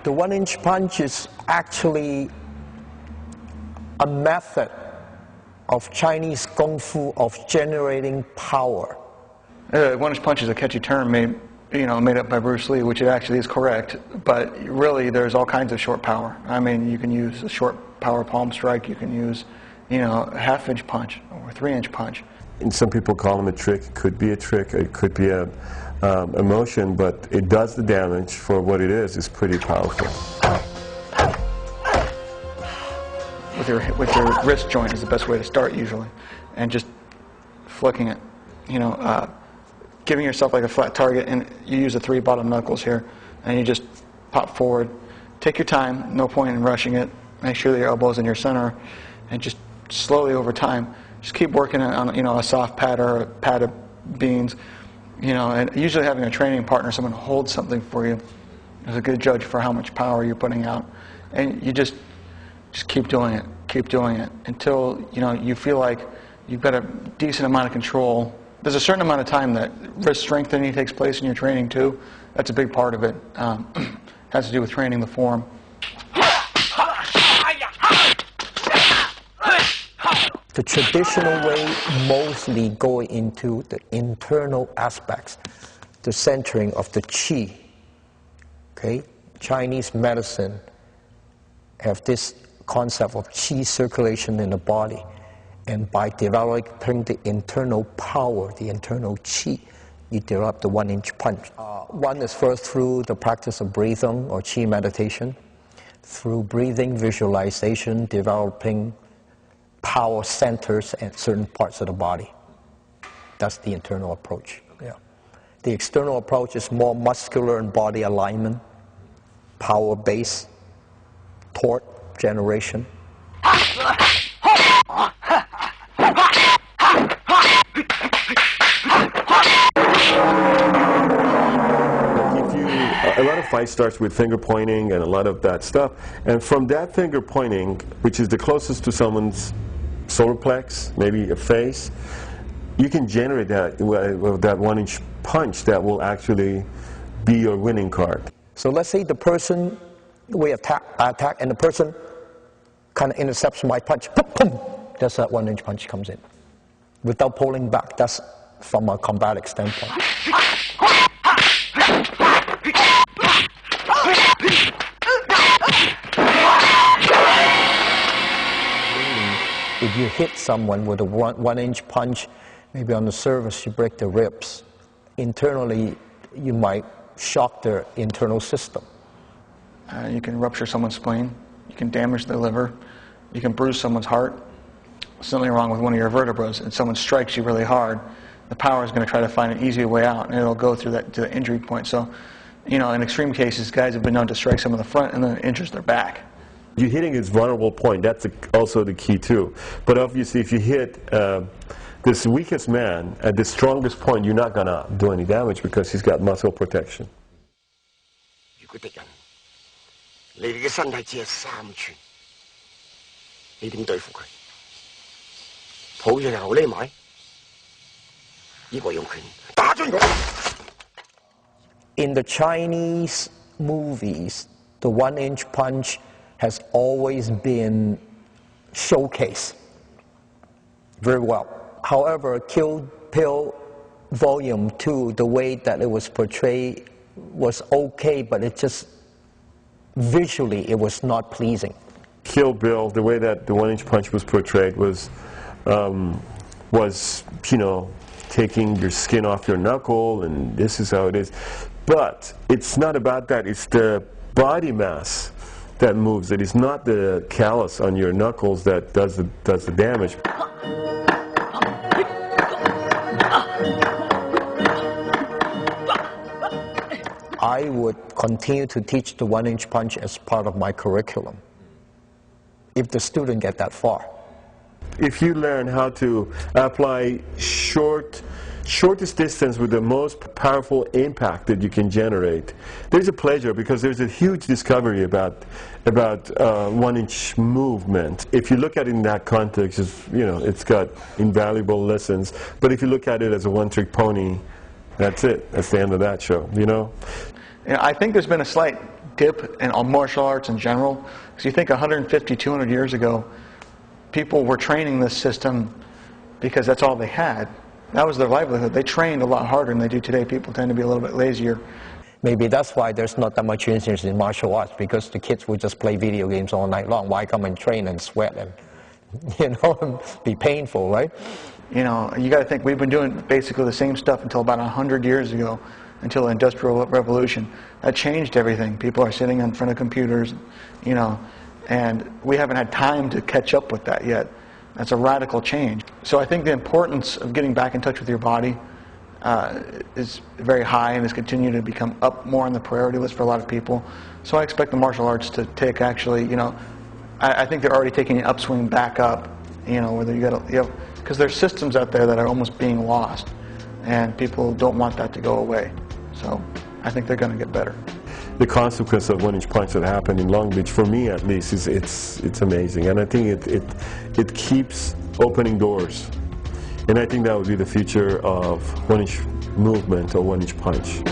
The one-inch punch is actually a method of Chinese Kung Fu of generating power. One-inch punch is a catchy term made up by Bruce Lee, which it actually is correct, but really there's all kinds of short power. I mean, you can use a short power palm strike, you can use, a half-inch punch or a 3-inch punch. And some people call them a trick. It could be a trick, it could be a motion, but it does the damage for what it is. It's pretty powerful. With your wrist joint is the best way to start usually, and just flicking it, giving yourself like a flat target, and you use the 3 bottom knuckles here, and you just pop forward. Take your time, no point in rushing it. Make sure that your elbow's in your center, and just slowly over time, just keep working on a soft pad or a pad of beans, and usually having a training partner, someone who holds something for you, is a good judge for how much power you're putting out, and you just keep doing it until you feel like you've got a decent amount of control. There's a certain amount of time that wrist strengthening takes place in your training too. That's a big part of it. Has to do with training the form. The traditional way mostly go into the internal aspects, the centering of the qi. Okay, Chinese medicine have this concept of qi circulation in the body, and by developing the internal power, the internal qi, you develop the one-inch punch. One is first through the practice of breathing or qi meditation, through breathing visualization, developing power centers at certain parts of the body. That's the internal approach. Yeah. The external approach is more muscular and body alignment, power base, torque generation. A lot of fight starts with finger pointing and a lot of that stuff, and from that finger pointing, which is the closest to someone's solar plex, maybe a face, you can generate that one-inch punch that will actually be your winning card. So let's say the person, we attack, and the person kind of intercepts my punch. Boom, boom. That's that one-inch punch comes in. Without pulling back, that's from a combatic standpoint. If you hit someone with a one-inch punch, maybe on the surface you break the ribs. Internally, you might shock their internal system. You can rupture someone's spleen. You can damage their liver. You can bruise someone's heart. Something wrong with one of your vertebrae, and someone strikes you really hard, the power is going to try to find an easier way out, and it'll go through that to the injury point. So, in extreme cases, guys have been known to strike someone in the front and then it injures their back. You're hitting his vulnerable point. That's also the key too. But obviously, if you hit this weakest man at the strongest point, you're not going to do any damage because he's got muscle protection. In the Chinese movies, the one-inch punch has always been showcased very well. However, Kill Bill Volume 2, the way that it was portrayed was okay, but it just, visually, it was not pleasing. Kill Bill, the way that the one-inch punch was portrayed was taking your skin off your knuckle, and this is how it is. But it's not about that. It's the body mass that moves it. It's not the callus on your knuckles that does the damage. I would continue to teach the one-inch punch as part of my curriculum, if the student get that far. If you learn how to apply shortest distance with the most powerful impact that you can generate, there's a pleasure, because there's a huge discovery about one-inch movement. If you look at it in that context, it's got invaluable lessons. But if you look at it as a one-trick pony, that's it. That's the end of that show, I think there's been a slight dip in all martial arts in general. Because you think 150, 200 years ago, people were training this system because that's all they had. That was their livelihood. They trained a lot harder than they do today. People tend to be a little bit lazier. Maybe that's why there's not that much interest in martial arts, because the kids will just play video games all night long. Why come and train and sweat and, be painful, right? You know, you got to think we've been doing basically the same stuff until about 100 years ago, until the Industrial Revolution. That changed everything. People are sitting in front of computers, and we haven't had time to catch up with that yet. That's a radical change. So I think the importance of getting back in touch with your body is very high and has continued to become up more on the priority list for a lot of people. So I expect the martial arts to take I think they're already taking an upswing back up, whether because there's systems out there that are almost being lost, and people don't want that to go away. So I think they're going to get better. The consequence of 1-inch punch that happened in Long Beach, for me at least, is it's amazing, and I think it keeps opening doors, and I think that would be the future of 1-inch movement or 1-inch punch.